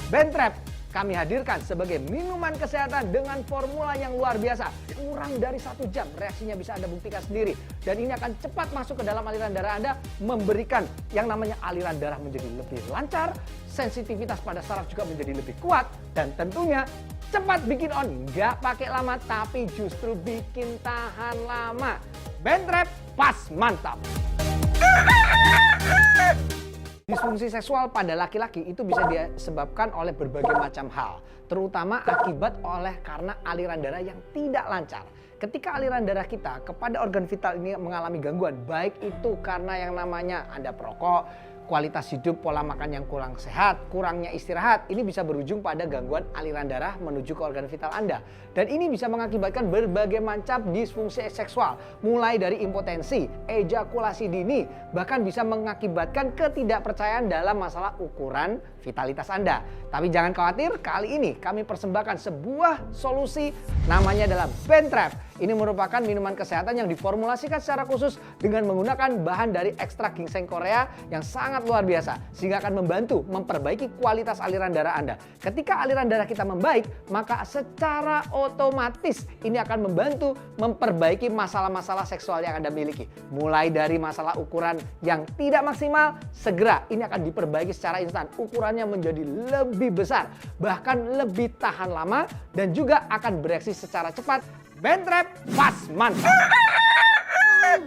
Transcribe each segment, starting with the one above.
Bentrap kami hadirkan sebagai minuman kesehatan dengan formula yang luar biasa. Kurang dari 1 jam reaksinya bisa Anda buktikan sendiri. Dan ini akan cepat masuk ke dalam aliran darah Anda, memberikan yang namanya aliran darah menjadi lebih lancar, sensitivitas pada saraf juga menjadi lebih kuat, dan tentunya cepat bikin on. Nggak pakai lama tapi justru bikin tahan lama. Bentrap pas mantap. Disfungsi seksual pada laki-laki itu bisa disebabkan oleh berbagai macam hal, terutama akibat karena aliran darah yang tidak lancar. Ketika aliran darah kita kepada organ vital ini mengalami gangguan, baik itu karena yang namanya Anda perokok, kualitas hidup, pola makan yang kurang sehat, kurangnya istirahat, ini bisa berujung pada gangguan aliran darah menuju ke organ vital Anda. Dan ini bisa mengakibatkan berbagai macam disfungsi seksual, mulai dari impotensi, ejakulasi dini, bahkan bisa mengakibatkan ketidakpercayaan dalam masalah ukuran vitalitas Anda. Tapi jangan khawatir, kali ini kami persembahkan sebuah solusi, namanya adalah Bentrap. Ini merupakan minuman kesehatan yang diformulasikan secara khusus dengan menggunakan bahan dari ekstrak ginseng Korea yang sangat luar biasa, sehingga akan membantu memperbaiki kualitas aliran darah Anda. Ketika aliran darah kita membaik, maka secara otomatis ini akan membantu memperbaiki masalah-masalah seksual yang Anda miliki. Mulai dari masalah ukuran yang tidak maksimal, segera ini akan diperbaiki secara instan. Ukurannya menjadi lebih besar, bahkan lebih tahan lama, dan juga akan bereaksi secara cepat. Bentrap pas mantap.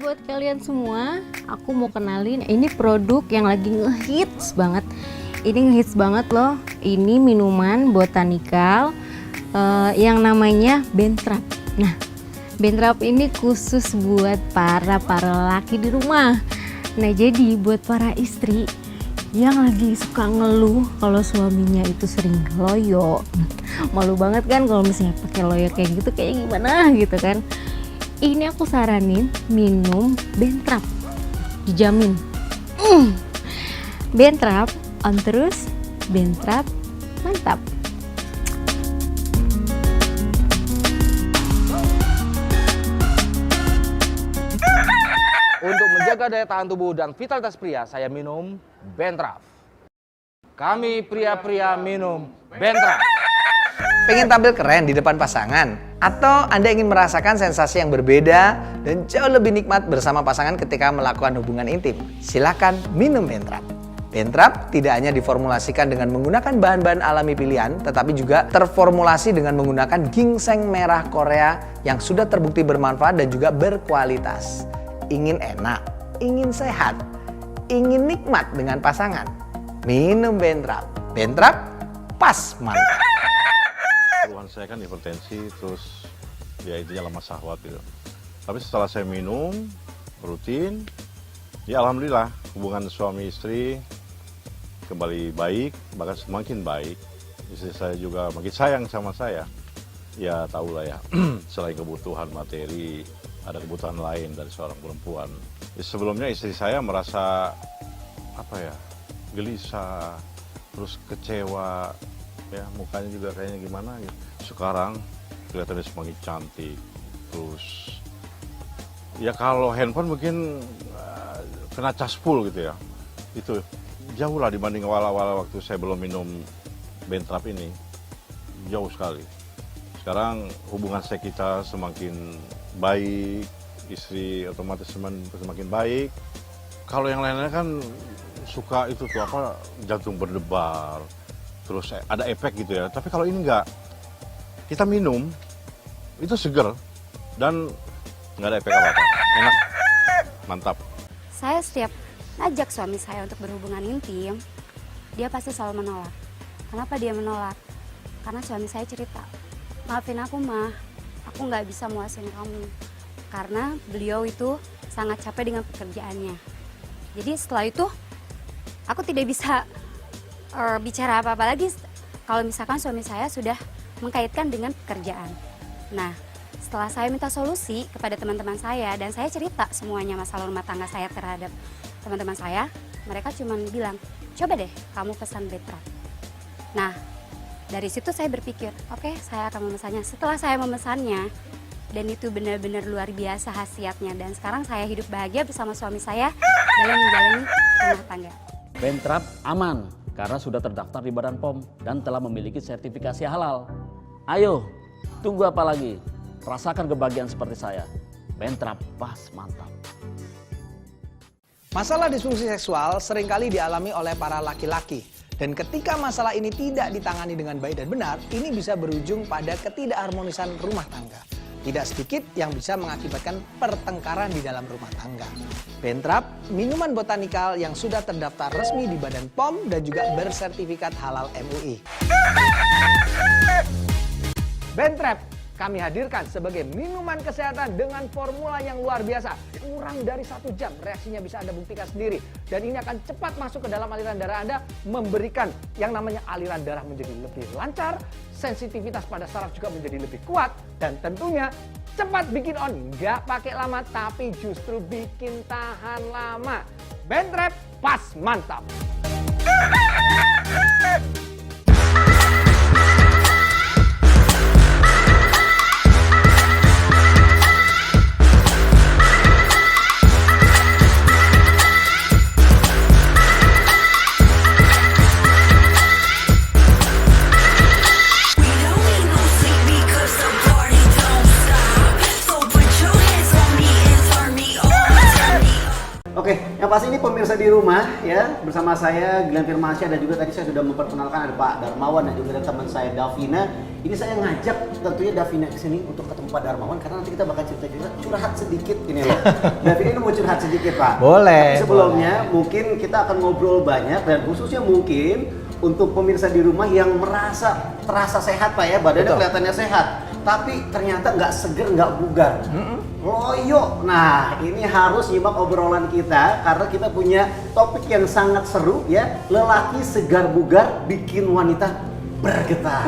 Buat kalian semua, aku mau kenalin ini produk yang lagi ngehits banget. Ini ngehits banget loh. Ini minuman botanikal yang namanya Bentrap. Nah, Bentrap ini khusus buat para laki di rumah. Nah, jadi buat para istri yang lagi suka ngeluh kalau suaminya itu sering loyo. Malu banget kan kalau misalnya pakai loyo kayak gitu, kayak gimana gitu kan. Ini aku saranin minum Bentrap, dijamin. Bentrap on terus, Bentrap mantap. Untuk menjaga daya tahan tubuh dan vitalitas pria, saya minum Bentrap. Kami pria-pria minum Bentrap. Pengen tampil keren di depan pasangan? Atau Anda ingin merasakan sensasi yang berbeda dan jauh lebih nikmat bersama pasangan ketika melakukan hubungan intim? Silakan minum Bentrap. Bentrap tidak hanya diformulasikan dengan menggunakan bahan-bahan alami pilihan, tetapi juga terformulasi dengan menggunakan ginseng merah Korea yang sudah terbukti bermanfaat dan juga berkualitas. Ingin enak, ingin sehat, ingin nikmat dengan pasangan? Minum Bentrap. Bentrap pas mantap. Keluhan saya kan hipertensi, terus ya intinya lemah syahwat gitu. Tapi setelah saya minum rutin, ya alhamdulillah hubungan suami istri kembali baik, bahkan semakin baik. Istri saya juga makin sayang sama saya. Ya tahulah ya, selain kebutuhan materi, ada kebutuhan lain dari seorang perempuan. Ya, sebelumnya istri saya merasa gelisah, terus kecewa. Ya mukanya juga kayaknya gimana gitu. Sekarang kelihatannya semakin cantik. Terus ya kalau handphone mungkin kena caspul gitu ya. Itu jauh lah dibanding awal-awal waktu saya belum minum Bentrap ini. Jauh sekali. Sekarang hubungan kita semakin baik, istri otomatis semakin baik. Kalau yang lainnya kan suka itu tuh jantung berdebar. Terus ada efek gitu ya, tapi kalau ini enggak, kita minum itu seger dan nggak ada efek apa-apa, enak, mantap. Saya setiap ngajak suami saya untuk berhubungan intim, dia pasti selalu menolak. Kenapa dia menolak? Karena suami saya cerita, maafin aku mah, aku nggak bisa muasin kamu, karena beliau itu sangat capek dengan pekerjaannya. Jadi setelah itu aku tidak bisa bicara apa-apa lagi kalau misalkan suami saya sudah mengkaitkan dengan pekerjaan. Nah, setelah saya minta solusi kepada teman-teman saya dan saya cerita semuanya masalah rumah tangga saya terhadap teman-teman saya, mereka cuma bilang, coba deh kamu pesan Bentrap. Nah, dari situ saya berpikir, oke, saya akan memesannya. Setelah saya memesannya, dan itu benar-benar luar biasa khasiatnya, dan sekarang saya hidup bahagia bersama suami saya dalam menjalani rumah tangga. Bentrap aman, karena sudah terdaftar di Badan POM dan telah memiliki sertifikasi halal. Ayo, tunggu apa lagi? Rasakan kebahagiaan seperti saya. Bentrap pas mantap. Masalah disfungsi seksual seringkali dialami oleh para laki-laki. Dan ketika masalah ini tidak ditangani dengan baik dan benar, ini bisa berujung pada ketidakharmonisan rumah tangga. Tidak sedikit yang bisa mengakibatkan pertengkaran di dalam rumah tangga. Bentrap, minuman botanikal yang sudah terdaftar resmi di Badan POM dan juga bersertifikat halal MUI. Bentrap kami hadirkan sebagai minuman kesehatan dengan formula yang luar biasa. Kurang dari 1 jam reaksinya bisa Anda buktikan sendiri. Dan ini akan cepat masuk ke dalam aliran darah Anda, memberikan yang namanya aliran darah menjadi lebih lancar, sensitivitas pada saraf juga menjadi lebih kuat, dan tentunya cepat bikin on. Nggak pakai lama tapi justru bikin tahan lama. Bentrap pas mantap. Oke, yang pasti ini pemirsa di rumah ya, bersama saya Glenn Firmansyah dan juga tadi saya sudah memperkenalkan ada Pak Darmawan dan juga ada teman saya Davina. Ini saya ngajak tentunya Davina ke sini untuk ketemu Pak Darmawan karena nanti kita bakal cerita-cerita curhat sedikit ini loh. Davina ini mau curhat sedikit Pak. Boleh. Tapi sebelumnya mungkin kita akan ngobrol banyak dan khususnya mungkin untuk pemirsa di rumah yang merasa terasa sehat Pak ya, badannya Betul. kelihatannya sehat. Tapi ternyata nggak seger, nggak bugar. Loyo. Nah, ini harus nyimak obrolan kita karena kita punya topik yang sangat seru ya. Lelaki segar bugar bikin wanita bergetar.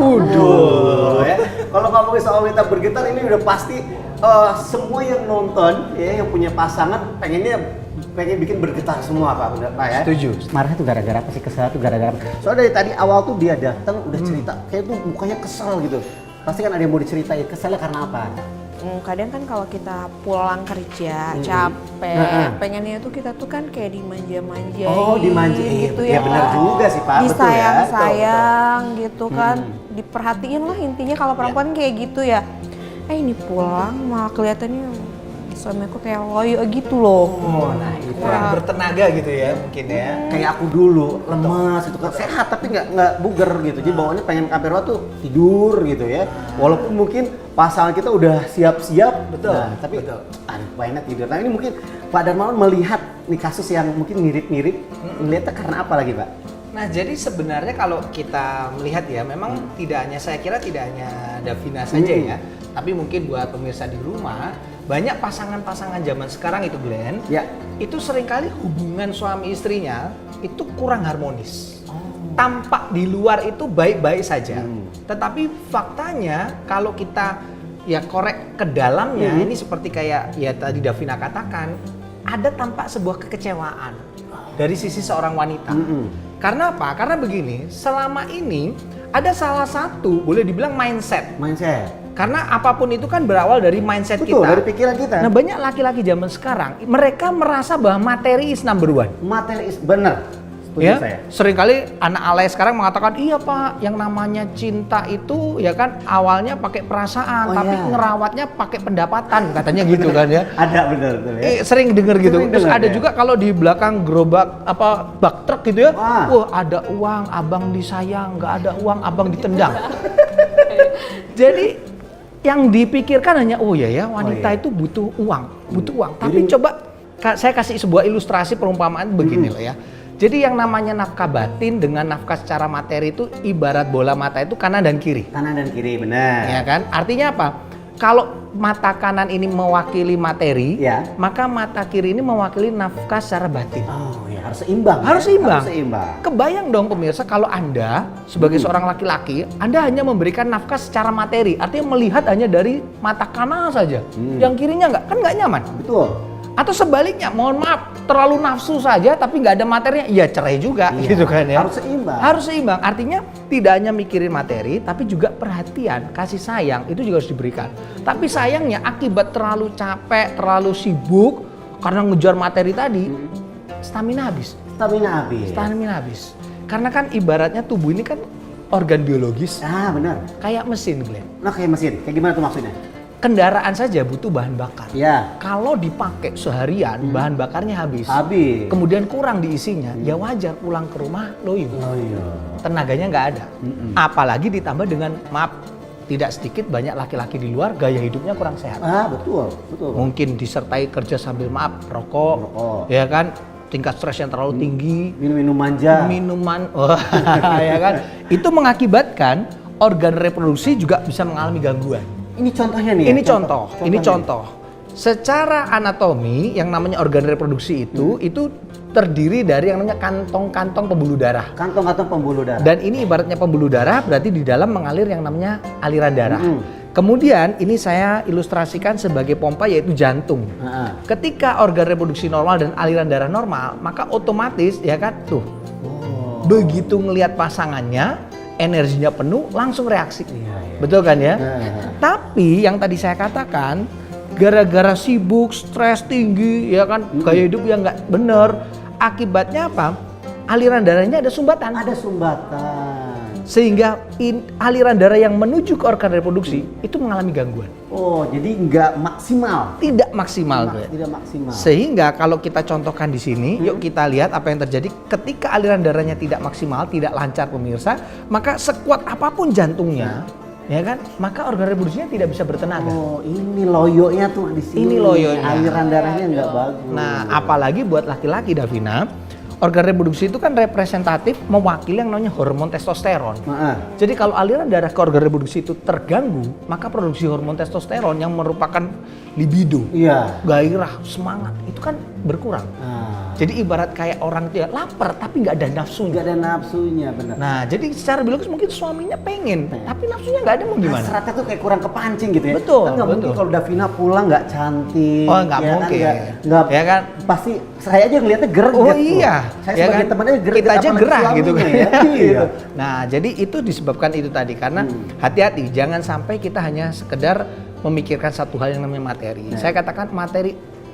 Ya. Kalau ngomongin soal wanita bergetar ini udah pasti semua yang nonton ya, yang punya pasangan pengen bikin bergetar semua Pak, benar Pak ya? Setuju. Marah tuh gara-gara apa sih, kesel tuh gara-gara apa? Soalnya dari tadi awal tuh dia datang udah cerita, kayak tuh mukanya kesel gitu. Pasti kan ada yang mau diceritain, keselnya karena apa? Kadang kan kalau kita pulang kerja capek, pengennya tuh kita tuh kan kayak dimanja-manjain. Oh, dimanjain gitu ya, ya. benar juga sih Pak. Disayang-sayang gitu kan, diperhatiin lah intinya kalau perempuan kayak gitu ya. Ini pulang malah kelihatannya suamiku kayak loyo gitu loh. Oh, nah itu yang bertenaga gitu ya mungkin ya. Kayak aku dulu, lemas itu kan sehat tapi nggak buger gitu. Jadi bawaannya pengen kamera tuh tidur gitu ya. Walaupun mungkin pasangan kita udah siap-siap, Betul, nah, tapi betul. pengennya tidur. Nah ini mungkin Pak Darmawan melihat nih kasus yang mungkin mirip-mirip, ngeliatnya karena apa lagi Pak? Nah, jadi sebenarnya kalau kita melihat ya, memang saya kira tidak hanya Davina saja ya, tapi mungkin buat pemirsa di rumah, banyak pasangan-pasangan zaman sekarang itu Glenn, Ya. itu seringkali hubungan suami istrinya itu kurang harmonis. Tampak di luar itu baik-baik saja, tetapi faktanya kalau kita ya korek ke dalamnya, ini seperti kayak ya tadi Davina katakan, ada tampak sebuah kekecewaan dari sisi seorang wanita. Karena apa? Karena begini, selama ini ada salah satu boleh dibilang mindset. Karena apapun itu kan berawal dari mindset Betul, kita. dari pikiran kita. Nah, banyak laki-laki zaman sekarang mereka merasa bahwa materi is number one. Materi bener. Setuju Ya, saya. seringkali anak alay sekarang mengatakan, iya Pak, yang namanya cinta itu ya kan awalnya pakai perasaan, Oh, tapi iya. ngerawatnya pakai pendapatan, katanya gitu kan ya. Ada bener ya. Sering denger gitu. Sering Terus denger, ada ya. juga kalau di belakang gerobak bak truk gitu ya, Wah. wah ada uang, abang disayang, nggak ada uang, abang ditendang. Jadi yang dipikirkan hanya wanita itu butuh uang, Tapi coba saya kasih sebuah ilustrasi perumpamaan begini loh ya. Jadi yang namanya nafkah batin dengan nafkah secara materi itu ibarat bola mata itu kanan dan kiri. Kanan dan kiri, benar. Ya kan? Artinya apa? Kalau mata kanan ini mewakili materi, Ya. maka mata kiri ini mewakili nafkah secara batin. Oh ya, harus seimbang. Harus ya? seimbang. Harus seimbang. Kebayang dong pemirsa kalau Anda sebagai seorang laki-laki, Anda hanya memberikan nafkah secara materi. Artinya melihat hanya dari mata kanan saja. Yang kirinya kan nggak nyaman. Betul. Atau sebaliknya, mohon maaf, terlalu nafsu saja tapi nggak ada materinya, ya cerai juga gitu kan ya. Harus seimbang. Harus seimbang. Artinya tidak hanya mikirin materi, tapi juga perhatian, kasih sayang itu juga harus diberikan. Tapi sayangnya akibat terlalu capek, terlalu sibuk karena ngejar materi tadi, stamina habis. Stamina habis. Stamina habis. Karena kan ibaratnya tubuh ini kan organ biologis Ah, benar. kayak mesin, Glenn. Nah, kayak mesin. Kayak gimana tuh maksudnya? Kendaraan saja butuh bahan bakar. Ya, Kalau dipakai seharian, bahan bakarnya habis. habis. Kemudian kurang diisinya, ya wajar pulang ke rumah loyo. Oh iya. Tenaganya nggak ada. Apalagi ditambah dengan, maaf, tidak sedikit banyak laki-laki di luar gaya hidupnya kurang sehat. Ah, betul, betul. Mungkin disertai kerja sambil, maaf, rokok, Rokok. ya kan, tingkat stres yang terlalu tinggi, Minum-minum manja. minuman, ya kan, itu mengakibatkan organ reproduksi juga bisa mengalami gangguan. Ini contohnya nih. Ini ya? contoh, ini Contohnya. contoh. Secara anatomi yang namanya organ reproduksi itu terdiri dari yang namanya kantong-kantong pembuluh darah. Kantong-kantong pembuluh darah. Dan ini ibaratnya pembuluh darah, berarti di dalam mengalir yang namanya aliran darah. Mm-mm. Kemudian ini saya ilustrasikan sebagai pompa, yaitu jantung. Ah, Ketika organ reproduksi normal dan aliran darah normal, maka otomatis ya kan tuh, begitu ngelihat pasangannya, energinya penuh, langsung reaksi. Betul kan ya? Tapi yang tadi saya katakan, gara-gara sibuk, stres tinggi, ya kan, gaya hidup yang nggak bener, akibatnya apa? Aliran darahnya ada sumbatan. Ada sumbatan. Sehingga aliran darah yang menuju ke organ reproduksi itu mengalami gangguan. Oh, jadi nggak maksimal. Tidak maksimal, Gue. Tidak maksimal. Sehingga kalau kita contohkan di sini, yuk kita lihat apa yang terjadi ketika aliran darahnya tidak maksimal, tidak lancar pemirsa, maka sekuat apapun jantungnya, ya kan, maka organ reproduksinya tidak bisa bertenaga. Oh, ini loyonya tuh di sini. Ini loyonya. Aliran darahnya nggak bagus. Nah, apalagi buat laki-laki, Davina, organ reproduksi itu kan representatif mewakili yang namanya hormon testosteron. Nah, Jadi kalau aliran darah ke organ reproduksi itu terganggu, maka produksi hormon testosteron yang merupakan libido, iya. gairah, semangat, itu kan berkurang. Nah, Jadi ibarat kayak orang dia lapar tapi nggak ada nafsunya. nggak ada nafsunya, benar. Nah, jadi secara biologis mungkin suaminya pengen, tapi nafsunya nggak ada, mau gimana? Hasratnya tuh kayak kurang kepancing gitu ya. Betul, Kan nggak mungkin betul. kalau Davina pulang nggak cantik. Oh, nggak ya kan, mungkin. nggak, Ya kan? Pasti saya aja ngeliatnya greget. Oh tuh. iya, Saya ya sebagai kan? temannya greget. Kita aja apalagi gerah gitu kan. suaminya ya. Iya. Nah, jadi itu disebabkan itu tadi, karena hati-hati jangan sampai kita hanya sekedar memikirkan satu hal yang namanya materi. Saya katakan materi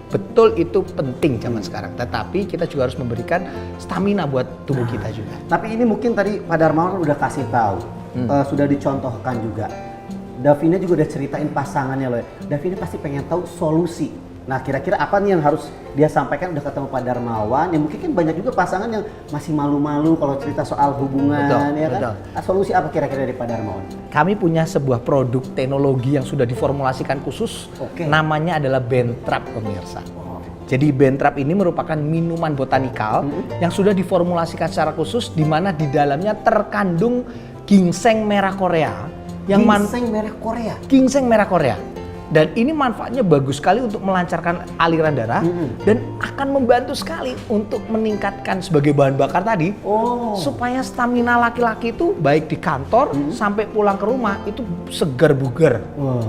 betul itu penting zaman sekarang, tetapi kita juga harus memberikan stamina buat tubuh kita juga. Tapi ini mungkin tadi Pak Darmawan udah kasih tahu, sudah dicontohkan juga. Davina juga udah ceritain pasangannya loh. Davina pasti pengen tahu solusi. Nah, kira-kira apa nih yang harus dia sampaikan? Udah ketemu Pak Darmawan, ya mungkin kan banyak juga pasangan yang masih malu-malu kalau cerita soal hubungan, Betul, ya kan? betul. Solusi apa kira-kira dari Pak Darmawan? Kami punya sebuah produk teknologi yang sudah diformulasikan khusus, Oke. namanya adalah Bentrap, pemirsa. Jadi Bentrap ini merupakan minuman botanikal yang sudah diformulasikan secara khusus, di mana di dalamnya terkandung ginseng merah Korea. Ginseng merah Korea. Ginseng merah Korea. Dan ini manfaatnya bagus sekali untuk melancarkan aliran darah dan akan membantu sekali untuk meningkatkan sebagai bahan bakar tadi, supaya stamina laki-laki itu baik di kantor sampai pulang ke rumah itu segar bugar.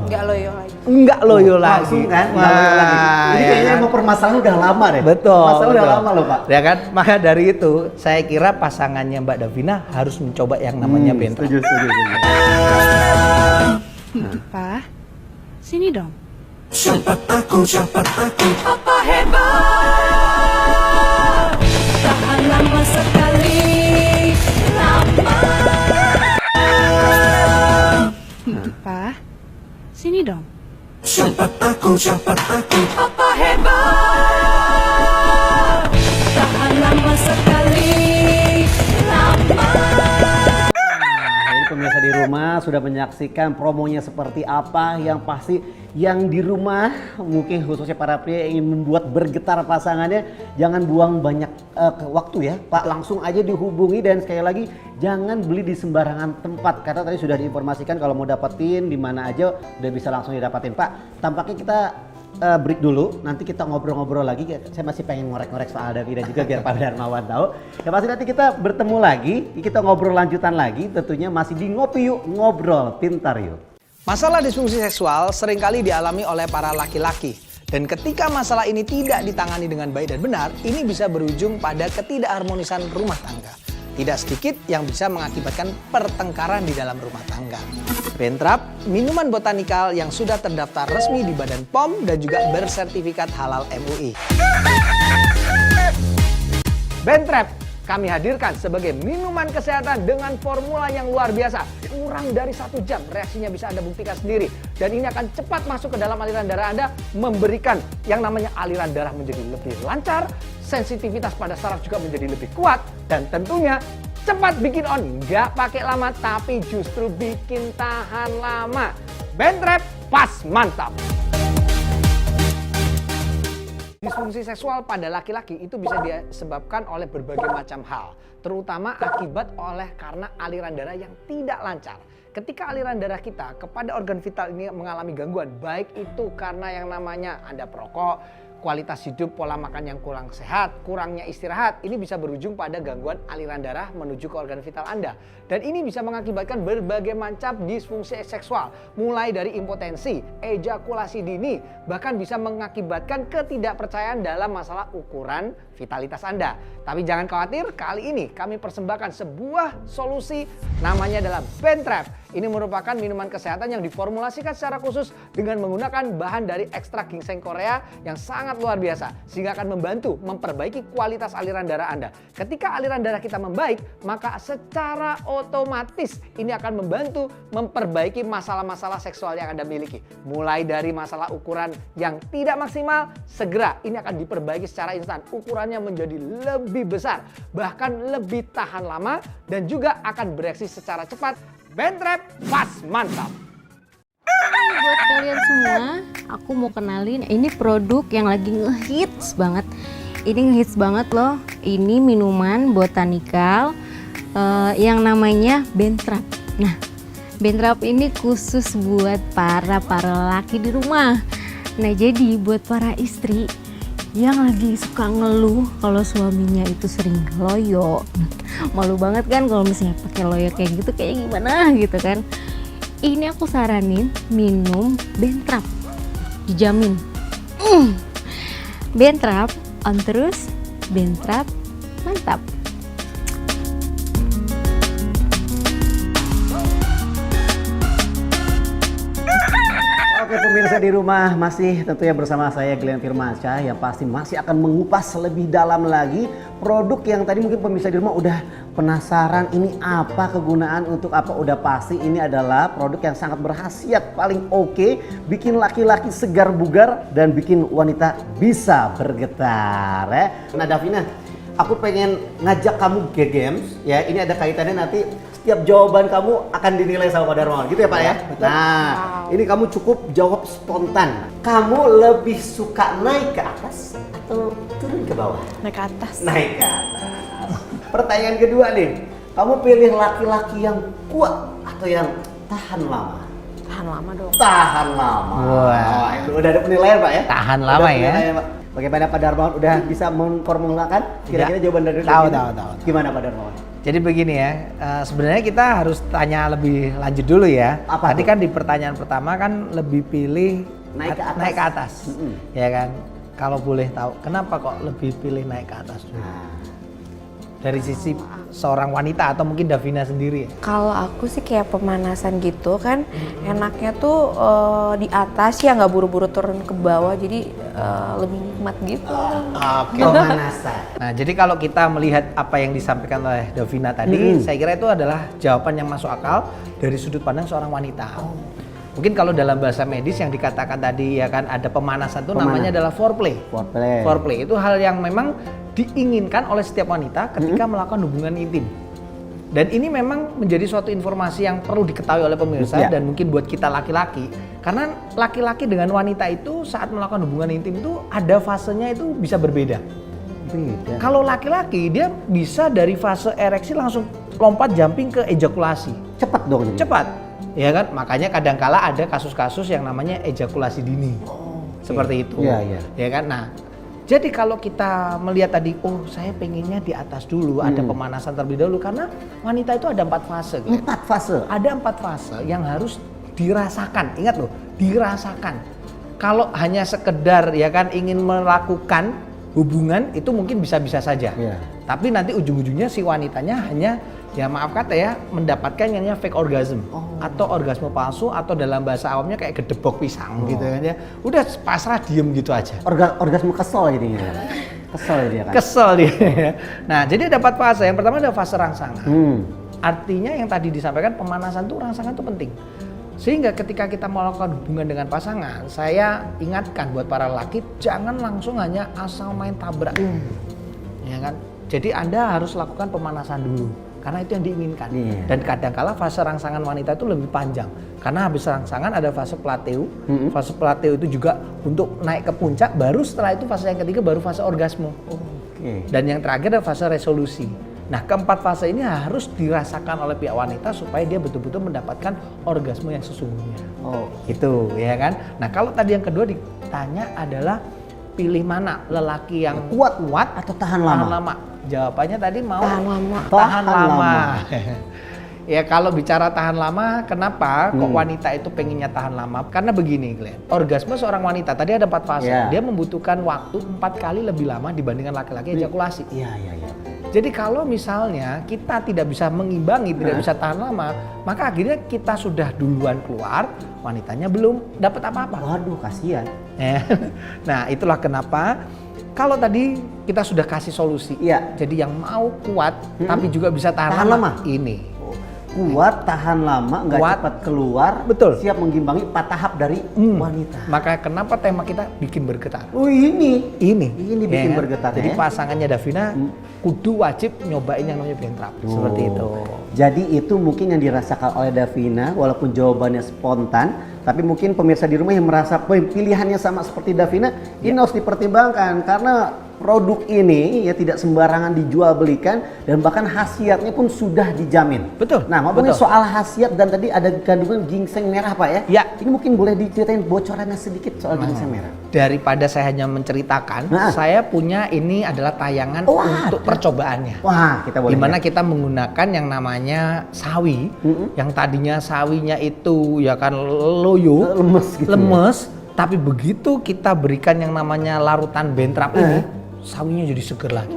Nggak loyo lagi. Enggak loyo lagi. Langsung kan? Nggak loyo lagi. Ini ya kayaknya kan? emang permasalahan udah lama deh. Betul. Masalah udah betul. lama loh Pak. Ya kan? Maka dari itu saya kira pasangannya Mbak Davina harus mencoba yang namanya Bentrap. Setuju, setuju, setuju. Pak, sini dong. Pak, sini dong. Jadi pemirsa di rumah sudah menyaksikan promonya seperti apa. Yang pasti yang di rumah, mungkin khususnya para pria yang ingin membuat bergetar pasangannya, jangan buang banyak waktu ya Pak, langsung aja dihubungi. Dan sekali lagi jangan beli di sembarangan tempat, karena tadi sudah diinformasikan kalau mau dapetin di mana aja udah bisa langsung didapatin Pak. Tampaknya kita break dulu, nanti kita ngobrol-ngobrol lagi. Saya masih pengen ngorek-ngorek soal Davina juga biar Pak Darmawan tahu. Ya pasti nanti kita bertemu lagi, kita ngobrol lanjutan lagi, tentunya masih di Ngopi Yuk, Ngobrol Pintar Yuk. Masalah disfungsi seksual seringkali dialami oleh para laki-laki. Dan ketika masalah ini tidak ditangani dengan baik dan benar, ini bisa berujung pada ketidakharmonisan rumah tangga. Tidak sedikit yang bisa mengakibatkan pertengkaran di dalam rumah tangga. Bentrap, minuman botanikal yang sudah terdaftar resmi di Badan POM dan juga bersertifikat halal MUI. Bentrap, kami hadirkan sebagai minuman kesehatan dengan formula yang luar biasa. Kurang dari 1 jam reaksinya bisa Anda buktikan sendiri. Dan ini akan cepat masuk ke dalam aliran darah Anda, memberikan yang namanya aliran darah menjadi lebih lancar, sensitivitas pada saraf juga menjadi lebih kuat, dan tentunya cepat bikin on. Nggak pakai lama tapi justru bikin tahan lama. Bentrap pas mantap. Disfungsi seksual pada laki-laki itu bisa disebabkan oleh berbagai macam hal, terutama akibat karena aliran darah yang tidak lancar. Ketika aliran darah kita kepada organ vital ini mengalami gangguan, baik itu karena yang namanya Anda perokok, kualitas hidup, pola makan yang kurang sehat, kurangnya istirahat, ini bisa berujung pada gangguan aliran darah menuju ke organ vital Anda. Dan ini bisa mengakibatkan berbagai macam disfungsi seksual, mulai dari impotensi, ejakulasi dini, bahkan bisa mengakibatkan ketidakpercayaan dalam masalah ukuran vitalitas Anda. Tapi jangan khawatir, kali ini kami persembahkan sebuah solusi, namanya adalah Bentrap. Ini merupakan minuman kesehatan yang diformulasikan secara khusus dengan menggunakan bahan dari ekstrak ginseng Korea yang sangat luar biasa, sehingga akan membantu memperbaiki kualitas aliran darah Anda. Ketika aliran darah kita membaik, maka secara otomatis ini akan membantu memperbaiki masalah-masalah seksual yang Anda miliki. Mulai dari masalah ukuran yang tidak maksimal, segera ini akan diperbaiki secara instan. Ukurannya menjadi lebih besar, bahkan lebih tahan lama, dan juga akan bereaksi secara cepat. Bentrap pas mantap. Buat kalian semua, aku mau kenalin ini produk yang lagi ngehits banget. Ini ngehits banget loh. Ini minuman botanikal yang namanya Bentrap. Nah, Bentrap ini khusus buat para laki di rumah. Nah, jadi buat para istri yang lagi suka ngeluh kalau suaminya itu sering loyo, malu banget kan kalau misalnya pakai loyo kayak gitu, kayak gimana gitu kan. Ini aku saranin minum Bentrap, dijamin Bentrap on terus, Bentrap mantap. Oke pemirsa di rumah, masih tentunya bersama saya Glenn Firmansyah yang pasti masih akan mengupas lebih dalam lagi produk yang tadi mungkin pemirsa di rumah udah penasaran ini apa kegunaan untuk apa, udah pasti ini adalah produk yang sangat berkhasiat, paling oke, bikin laki-laki segar bugar dan bikin wanita bisa bergetar ya. Nah Davina, aku pengen ngajak kamu ke games ya, ini ada kaitannya nanti setiap jawaban kamu akan dinilai sama Pak Darmawan, gitu ya Pak ya? Betul. Nah, ini kamu cukup jawab spontan. Kamu lebih suka naik ke atas atau turun ke bawah? Naik ke atas. Naik ke atas. Pertanyaan kedua nih, kamu pilih laki-laki yang kuat atau yang tahan lama? Tahan lama dong. Tahan lama. Wah. Itu udah ada penilaian Pak ya? Tahan Udah lama penilaian, ya. Pak. Bagaimana Pak Darmawan udah bisa memformulakan kira-kira jawaban dari Tahu. Gimana Pak Darmawan? Jadi begini ya, sebenarnya kita harus tanya lebih lanjut dulu ya. Apa Tadi tuh? kan di pertanyaan pertama kan lebih pilih Naik ke atas. Naik ke atas. Mm-mm. Ya kan? Kalau boleh tahu, kenapa kok lebih pilih naik ke atas dulu? Nah, Dari sisi seorang wanita atau mungkin Davina sendiri ya? Kalau aku sih kayak pemanasan gitu kan, enaknya tuh di atas ya, nggak buru-buru turun ke bawah, jadi lebih nikmat gitu. pemanasan. Nah, jadi kalau kita melihat apa yang disampaikan oleh Davina tadi, saya kira itu adalah jawaban yang masuk akal dari sudut pandang seorang wanita. Mungkin kalau dalam bahasa medis yang dikatakan tadi ya kan ada pemanasan itu namanya adalah foreplay. Foreplay. Foreplay itu hal yang memang diinginkan oleh setiap wanita ketika melakukan hubungan intim. Dan ini memang menjadi suatu informasi yang perlu diketahui oleh pemirsa dan mungkin buat kita laki-laki. Karena laki-laki dengan wanita itu saat melakukan hubungan intim itu ada fasenya itu bisa berbeda. Beda. Kalau laki-laki dia bisa dari fase ereksi langsung lompat jumping ke ejakulasi. Cepat dong jadi. Cepat. Ya kan? Makanya kadangkala ada kasus-kasus yang namanya ejakulasi dini. Seperti itu. Iya, iya. Ya kan? Nah, jadi kalau kita melihat tadi, oh saya pengennya di atas dulu, ada pemanasan terlebih dahulu. Karena wanita itu ada 4 fase. Gitu. 4 fase? Ada 4 fase yang harus dirasakan. Ingat loh, dirasakan. Kalau hanya sekedar ya kan ingin melakukan hubungan itu mungkin bisa-bisa saja. Iya. Tapi nanti ujung-ujungnya si wanitanya hanya ya maaf kata ya mendapatkan yang namanya fake orgasm atau orgasme palsu atau dalam bahasa awamnya kayak gedebok pisang gitu kan ya. Udah pasrah diem gitu aja. Orgasme kesel jadinya. Kesel dia kan. Kesel dia. Nah, jadi ada 4 fase. Yang pertama ada fase rangsangan. Artinya yang tadi disampaikan pemanasan tuh, rangsangan tuh penting. Sehingga ketika kita melakukan hubungan dengan pasangan, saya ingatkan buat para laki, jangan langsung hanya asal main tabrak. Ya kan? Jadi Anda harus lakukan pemanasan dulu. Karena itu yang diinginkan. Dan kadang-kala fase rangsangan wanita itu lebih panjang. Karena habis rangsangan ada fase plateu. Fase plateu itu juga untuk naik ke puncak, baru setelah itu fase yang ketiga baru fase orgasme. Dan yang terakhir ada fase resolusi. Nah, keempat fase ini harus dirasakan oleh pihak wanita supaya dia betul-betul mendapatkan orgasme yang sesungguhnya. Gitu, ya kan? Nah, kalau tadi yang kedua ditanya adalah pilih mana, lelaki yang kuat atau tahan lama? Jawabannya tadi mau Tahan lama. Ya kalau bicara tahan lama, kenapa kok wanita itu pengennya tahan lama? Karena begini, Glenn. Orgasme seorang wanita tadi ada 4 fase. Dia membutuhkan waktu 4 kali lebih lama dibandingkan laki-laki ejakulasi. Iya. Jadi kalau misalnya kita tidak bisa mengimbangi, tidak bisa tahan lama, maka akhirnya kita sudah duluan keluar, wanitanya belum dapat apa-apa. Waduh, kasihan. Nah, itulah kenapa kalau tadi kita sudah kasih solusi. Jadi yang mau kuat tapi juga bisa tahan lama. Ini. Kuat, tahan lama, nggak cepat keluar, siap mengimbangi 4 tahap dari wanita. Maka kenapa tema kita bikin bergetar? Ini bikin Ya. bergetar. Jadi pasangannya Davina kudu wajib nyobain yang namanya Bentrap. Seperti itu. Jadi itu mungkin yang dirasakan oleh Davina, walaupun jawabannya spontan, tapi mungkin pemirsa di rumah yang merasa pilihannya sama seperti Davina, ini harus dipertimbangkan karena produk ini ya tidak sembarangan dijual belikan dan bahkan khasiatnya pun sudah dijamin. Betul. Nah, ngomongin soal khasiat dan tadi ada kandungan ginseng merah, Pak ya? Ya. Ini mungkin boleh diceritain bocorannya sedikit soal ginseng merah. Daripada saya hanya menceritakan, saya punya ini adalah tayangan untuk percobaannya. Wah, kita boleh. Dimana kita menggunakan yang namanya sawi, yang tadinya sawinya itu ya kan loyo, lemes, tapi begitu kita berikan yang namanya larutan Bentrap ini, sawinya jadi seger lagi.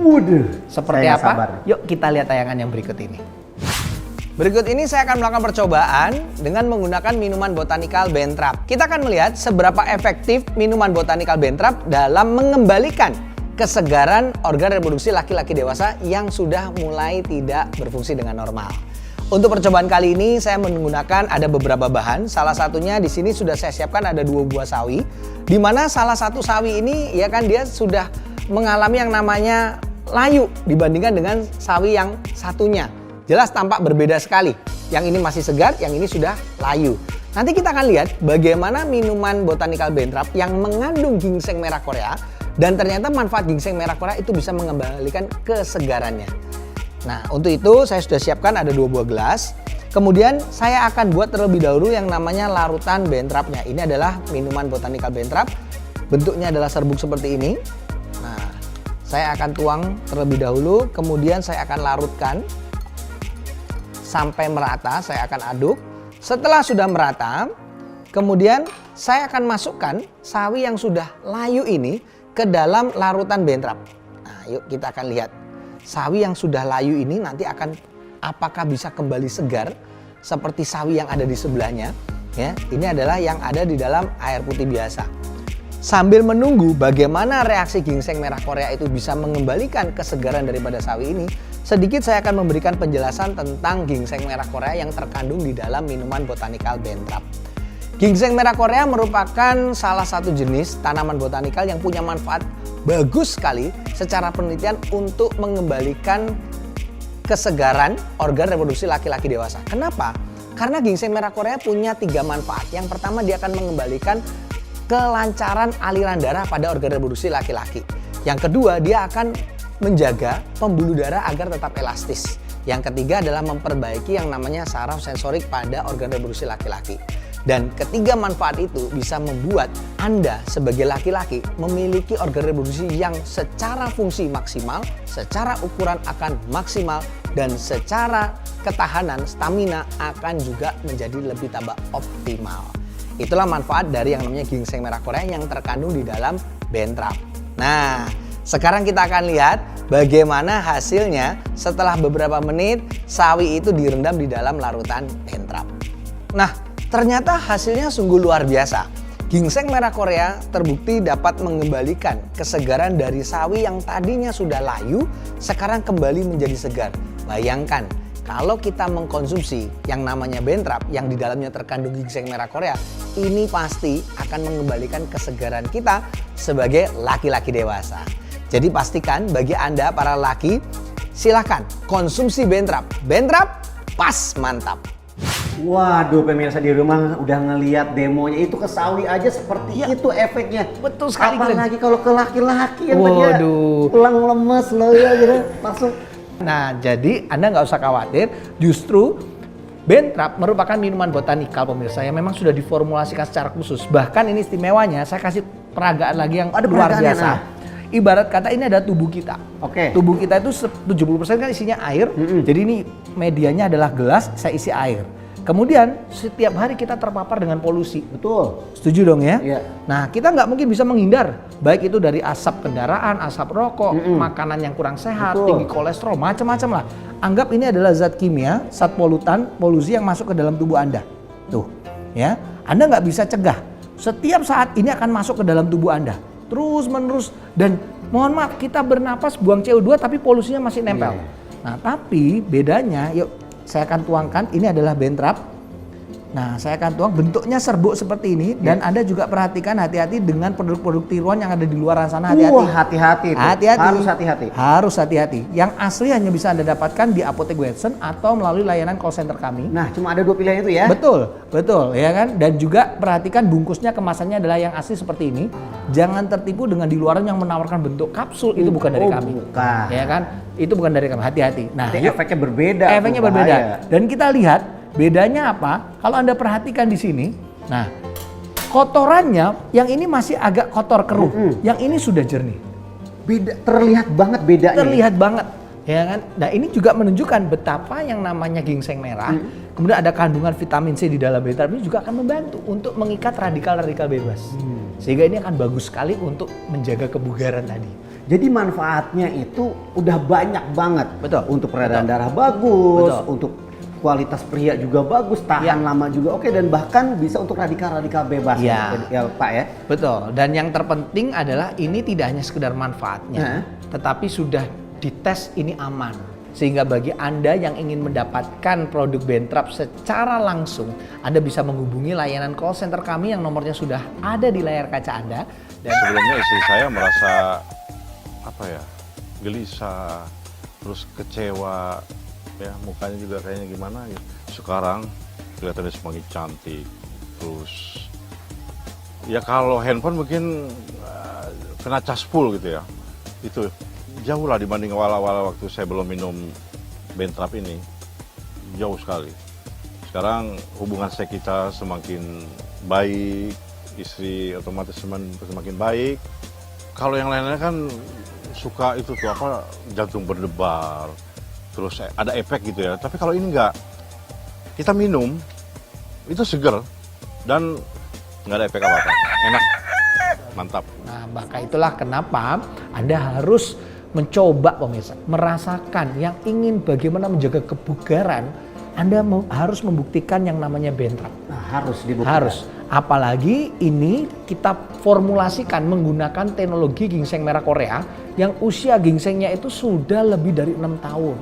Seperti apa? Yuk kita lihat tayangan yang berikut ini. Berikut ini saya akan melakukan percobaan dengan menggunakan minuman botanikal Bentrap. Kita akan melihat seberapa efektif minuman botanikal Bentrap dalam mengembalikan kesegaran organ reproduksi laki-laki dewasa yang sudah mulai tidak berfungsi dengan normal. Untuk percobaan kali ini saya menggunakan ada beberapa bahan. Salah satunya di sini sudah saya siapkan ada 2 buah sawi. Di mana salah satu sawi ini ya kan dia sudah mengalami yang namanya layu dibandingkan dengan sawi yang satunya. Jelas tampak berbeda sekali. Yang ini masih segar, yang ini sudah layu. Nanti kita akan lihat bagaimana minuman botanikal Bentrap yang mengandung ginseng merah Korea dan ternyata manfaat ginseng merah Korea itu bisa mengembalikan kesegarannya. Nah, untuk itu saya sudah siapkan ada 2 buah gelas. Kemudian saya akan buat terlebih dahulu yang namanya larutan Bentrapnya. Ini adalah minuman botanikal Bentrap. Bentuknya adalah serbuk seperti ini. Nah, saya akan tuang terlebih dahulu, kemudian saya akan larutkan sampai merata, saya akan aduk. Setelah sudah merata, kemudian saya akan masukkan sawi yang sudah layu ini ke dalam larutan Bentrap. Nah, yuk kita akan lihat. Sawi yang sudah layu ini nanti akan apakah bisa kembali segar seperti sawi yang ada di sebelahnya. Ya, ini adalah yang ada di dalam air putih biasa. Sambil menunggu bagaimana reaksi ginseng merah Korea itu bisa mengembalikan kesegaran daripada sawi ini, sedikit saya akan memberikan penjelasan tentang ginseng merah Korea yang terkandung di dalam minuman botanikal Bentrap. Ginseng merah Korea merupakan salah satu jenis tanaman botanikal yang punya manfaat bagus sekali secara penelitian untuk mengembalikan kesegaran organ reproduksi laki-laki dewasa. Kenapa? Karena ginseng merah Korea punya 3 manfaat. Yang pertama, dia akan mengembalikan kelancaran aliran darah pada organ reproduksi laki-laki. Yang kedua, dia akan menjaga pembuluh darah agar tetap elastis. Yang ketiga adalah memperbaiki yang namanya saraf sensorik pada organ reproduksi laki-laki. Dan ketiga manfaat itu bisa membuat Anda sebagai laki-laki memiliki organ reproduksi yang secara fungsi maksimal, secara ukuran akan maksimal, dan secara ketahanan stamina akan juga menjadi lebih tambah optimal. Itulah manfaat dari yang namanya ginseng merah Korea yang terkandung di dalam Bentrap. Nah, sekarang kita akan lihat bagaimana hasilnya setelah beberapa menit sawi itu direndam di dalam larutan Bentrap. Nah, ternyata hasilnya sungguh luar biasa. Ginseng merah Korea terbukti dapat mengembalikan kesegaran dari sawi yang tadinya sudah layu, sekarang kembali menjadi segar. Bayangkan, kalau kita mengkonsumsi yang namanya Bentrap yang di dalamnya terkandung ginseng merah Korea, ini pasti akan mengembalikan kesegaran kita sebagai laki-laki dewasa. Jadi pastikan bagi Anda para laki, silahkan konsumsi Bentrap. Bentrap pas mantap. Waduh, pemirsa di rumah udah ngeliat demonya, itu ke sawi aja seperti itu efeknya. Betul sekali, Glenn. Apalagi kalau ke laki-laki yang tadi Waduh. pulang lemes loyo gitu, langsung. Nah, jadi Anda nggak usah khawatir, justru Bentrap merupakan minuman botanikal pemirsa yang memang sudah diformulasikan secara khusus. Bahkan ini istimewanya, saya kasih peragaan lagi yang Ada luar peragaannya, biasa. nah. Ibarat kata ini ada tubuh kita. Oke. Tubuh kita itu 70% kan isinya air. Jadi ini medianya adalah gelas, saya isi air. Kemudian setiap hari kita terpapar dengan polusi. Betul. Setuju dong ya? Iya. Nah, kita nggak mungkin bisa menghindar. Baik itu dari asap kendaraan, asap rokok, makanan yang kurang sehat, Betul. tinggi kolesterol, macam-macam lah. Anggap ini adalah zat kimia, zat polutan, polusi yang masuk ke dalam tubuh Anda. Tuh, ya. Anda nggak bisa cegah. Setiap saat ini akan masuk ke dalam tubuh Anda. Terus menerus. Dan mohon maaf, kita bernapas buang CO2 tapi polusinya masih nempel. Iya. Nah, tapi bedanya, yuk saya akan tuangkan, ini adalah Bentrap. Nah, saya akan tuang, bentuknya serbuk seperti ini. Dan Anda juga perhatikan hati-hati dengan produk-produk tiruan yang ada di luar sana. Hati-hati. Wah, hati-hati. itu. Hati-hati. Harus hati-hati. Harus hati-hati. Yang asli hanya bisa Anda dapatkan di Apotek Watson atau melalui layanan call center kami. Nah, cuma ada 2 pilihan itu ya. Betul, betul, ya kan? Dan juga perhatikan bungkusnya, kemasannya adalah yang asli seperti ini. Jangan tertipu dengan di luaran yang menawarkan bentuk kapsul, itu bukan dari kami. Bukan. Ya kan? Itu bukan dari kami, hati-hati. Nah, Nanti yuk. efeknya berbeda. Efeknya tuh, berbeda. bahaya. Dan kita lihat bedanya apa? Kalau Anda perhatikan di sini, nah kotorannya yang ini masih agak kotor keruh, yang ini sudah jernih. Beda, terlihat banget bedanya. Terlihat banget, ya kan? Nah, ini juga menunjukkan betapa yang namanya ginseng merah, kemudian ada kandungan vitamin C di dalam Bentrap ini juga akan membantu untuk mengikat radikal-radikal bebas. Sehingga ini akan bagus sekali untuk menjaga kebugaran tadi. Jadi manfaatnya itu udah banyak banget. Betul. Untuk peredaran darah bagus, Betul. untuk kualitas pria juga bagus, tahan lama juga oke, dan bahkan bisa untuk radikal-radikal bebas. Ya. Ya, Pak ya. Betul. Dan yang terpenting adalah ini tidak hanya sekedar manfaatnya, tetapi sudah dites ini aman. Sehingga bagi Anda yang ingin mendapatkan produk Bentrap secara langsung, Anda bisa menghubungi layanan call center kami yang nomornya sudah ada di layar kaca Anda. Dan Sebelumnya istri saya merasa gelisah, terus kecewa, ya mukanya juga kayaknya gimana gitu. Sekarang kelihatannya semakin cantik, terus ya kalau handphone mungkin kena cas full gitu ya. Itu jauh lah dibanding awal-awal waktu saya belum minum Bentrap ini, jauh sekali. Sekarang hubungan seks kita semakin baik, istri otomatis semakin baik. Kalau yang lainnya kan suka itu tuh jantung berdebar, terus ada efek gitu ya. Tapi kalau ini enggak, kita minum itu seger dan nggak ada efek apa-apa, enak, mantap. Nah, maka itulah kenapa Anda harus mencoba pemirsa, merasakan yang ingin bagaimana menjaga kebugaran, Anda harus membuktikan yang namanya Bentrap. Nah, harus dibuktikan. Harus. Apalagi ini kita formulasikan menggunakan teknologi ginseng merah Korea yang usia ginsengnya itu sudah lebih dari 6 tahun.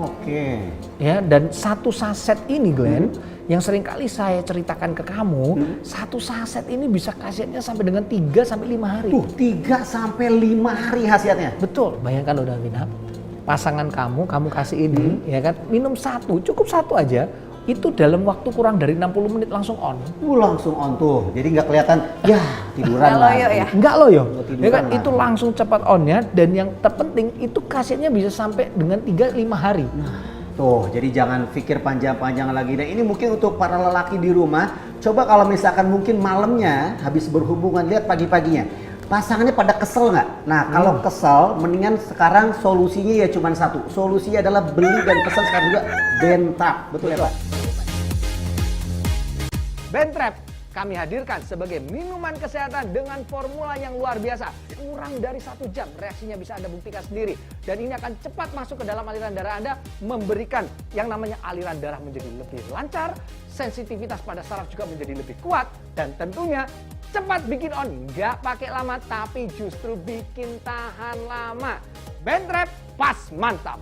Oke. Ya, dan satu saset ini Glenn, yang seringkali saya ceritakan ke kamu, satu saset ini bisa khasiatnya sampai dengan 3 sampai 5 hari. 3 sampai 5 hari khasiatnya. Betul, bayangkan udah Winap. Pasangan kamu kasih ini, ya kan, minum cukup satu aja, itu dalam waktu kurang dari 60 menit langsung on. Langsung on tuh, jadi nggak kelihatan, ya tiduran Nggak lah. loyo ya? Enggak loh yo, Tiduran ya kan, lah. itu langsung cepat onnya, dan yang terpenting itu khasiatnya bisa sampai dengan 3-5 hari. Tuh, jadi jangan pikir panjang-panjang lagi. Dan ini mungkin untuk para lelaki di rumah, coba kalau misalkan mungkin malamnya habis berhubungan, lihat pagi-paginya. Pasangannya pada kesel nggak? Nah, kalau kesel, mendingan sekarang solusinya ya cuma satu. Solusinya adalah beli dan pesan sekarang juga Bentrap. Betul ya Pak? Bentrap, kami hadirkan sebagai minuman kesehatan dengan formula yang luar biasa. Kurang dari 1 jam reaksinya bisa Anda buktikan sendiri. Dan ini akan cepat masuk ke dalam aliran darah Anda, memberikan yang namanya aliran darah menjadi lebih lancar, sensitivitas pada saraf juga menjadi lebih kuat, dan tentunya cepat bikin on. Nggak pakai lama, tapi justru bikin tahan lama. Bentrap pas mantap.